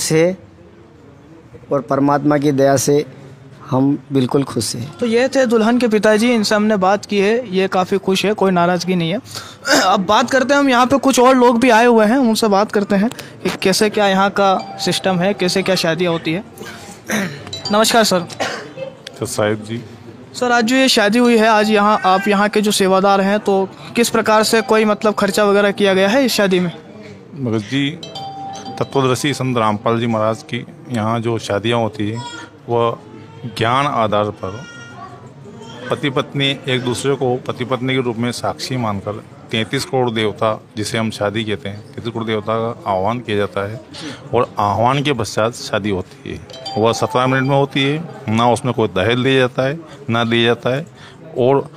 खुश है और परमात्मा की दया से हम बिल्कुल खुश हैं। तो ये थे दुल्हन के पिताजी, इनसे हमने बात की है, ये काफ़ी खुश है, कोई नाराज़गी नहीं है। अब बात करते हैं हम यहाँ पे कुछ और लोग भी आए हुए हैं, उनसे बात करते हैं कि कैसे क्या यहाँ का सिस्टम है, कैसे क्या शादियाँ होती है। नमस्कार सर। साहिब जी। सर आज जो ये शादी हुई है, आज यहाँ आप यहाँ के जो सेवादार हैं, तो किस प्रकार से कोई मतलब खर्चा वगैरह किया गया है इस शादी में? भगत जी, तत्वदर्शी संत रामपाल जी महाराज की यहाँ जो शादियाँ होती हैं वह ज्ञान आधार पर पति पत्नी एक दूसरे को पति पत्नी के रूप में साक्षी मानकर 33 करोड़ देवता, जिसे हम शादी कहते हैं, 33 करोड़ देवता का आह्वान किया जाता है और आह्वान के पश्चात शादी होती है। वह 17 मिनट में होती है, ना उसमें कोई दहेज लिया जाता है ना दिया जाता है, और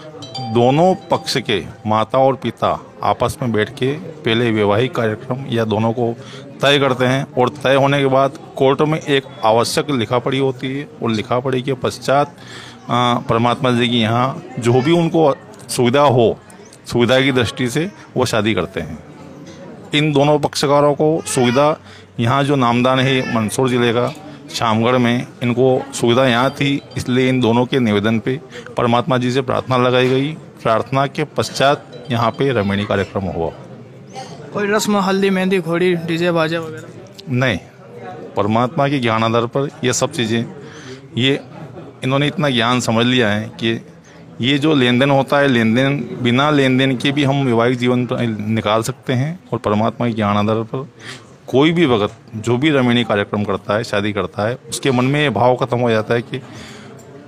दोनों पक्ष के माता और पिता आपस में बैठ के पहले वैवाहिक कार्यक्रम या दोनों को तय करते हैं, और तय होने के बाद कोर्ट में एक आवश्यक लिखापढ़ी होती है, और लिखापढ़ी के पश्चात परमात्मा जी की यहाँ जो भी उनको सुविधा हो, सुविधा की दृष्टि से वो शादी करते हैं। इन दोनों पक्षकारों को सुविधा, यहाँ जो नामदान है मंदसौर जिले का शामगढ़ में, इनको सुविधा यहाँ थी, इसलिए इन दोनों के निवेदन पे परमात्मा जी से प्रार्थना लगाई गई। प्रार्थना के पश्चात यहाँ पे रमणीय कार्यक्रम हुआ। कोई रस्म, हल्दी, मेहंदी, घोड़ी, डीजे बाजे वगैरह? नहीं, परमात्मा के ज्ञान आधार पर ये सब चीज़ें, ये इन्होंने इतना ज्ञान समझ लिया है कि ये जो लेन देन होता है, लेन देन बिना लेन देन के भी हम वैवाहिक जीवन निकाल सकते हैं, और परमात्मा के ज्ञान आधार पर कोई भी भगत जो भी रमणीय कार्यक्रम करता है, शादी करता है, उसके मन में ये भाव खत्म हो जाता है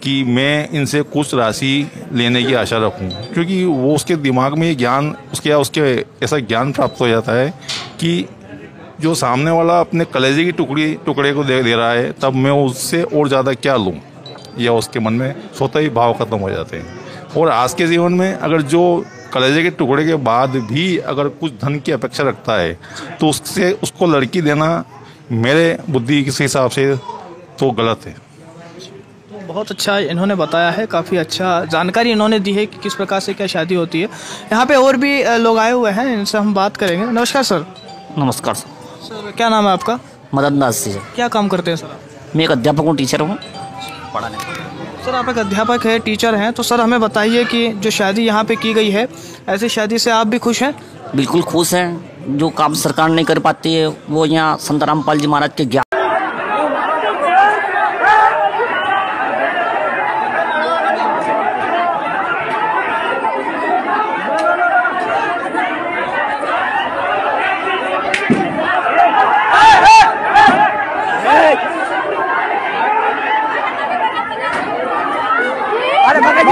कि मैं इनसे कुछ राशि लेने की आशा रखूं, क्योंकि वो उसके दिमाग में ये ज्ञान, उसके ऐसा ज्ञान प्राप्त हो जाता है कि जो सामने वाला अपने कलेजे की टुकड़े को दे रहा है, तब मैं उससे और ज़्यादा क्या लूं, या उसके मन में स्वतः ही भाव खत्म हो जाते हैं। और आज के जीवन में अगर जो कलेजे के टुकड़े के बाद भी अगर कुछ धन की अपेक्षा रखता है, तो उसको लड़की देना मेरे बुद्धि के हिसाब से तो गलत है। बहुत अच्छा इन्होंने बताया है, काफ़ी अच्छा जानकारी इन्होंने दी है कि किस प्रकार से क्या शादी होती है। यहाँ पे और भी लोग आए हुए हैं, इनसे हम बात करेंगे। नमस्कार सर। नमस्कार सर। सर क्या नाम है आपका? मदन दास जी। क्या काम करते हैं सर? मैं एक अध्यापक हूँ, टीचर हूँ पढ़ाने। सर आप एक अध्यापक है, टीचर हैं, तो सर हमें बताइए कि जो शादी यहाँ पे की गई है, ऐसी शादी से आप भी खुश हैं? बिल्कुल खुश हैं। जो काम सरकार नहीं कर पाती है वो यहाँ संत रामपाल जी महाराज के ज्ञान।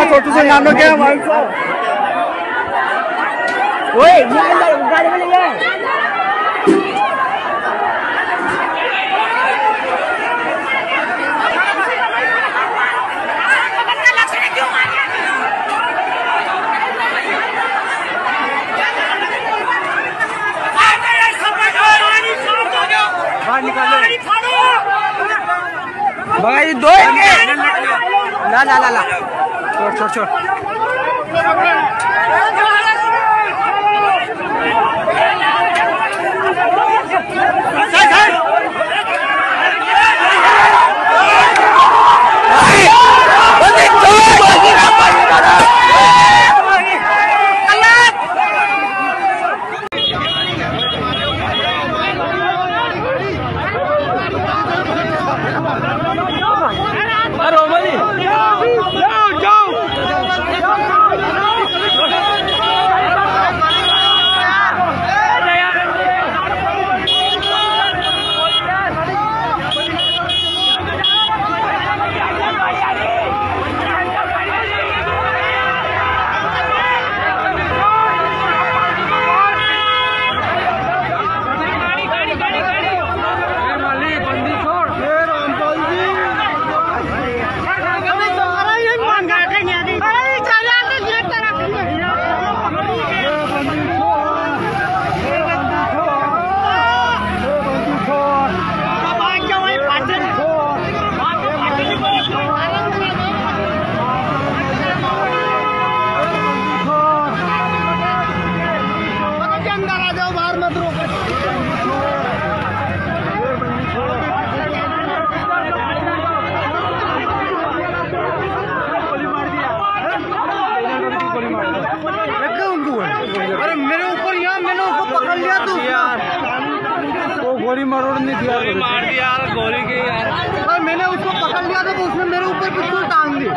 छोटू से नाम क्या है? ओए गाड़ी में ले जाए। बाहर निकालो भाई, दो ला ला ला ला, छोड़ छोड़ छोड़। तोड़नी थी यार, मार दिया यार गोली के यार। मैंने उसको पकड़ लिया था तो उसने मेरे ऊपर पिस्तौल टांग दी।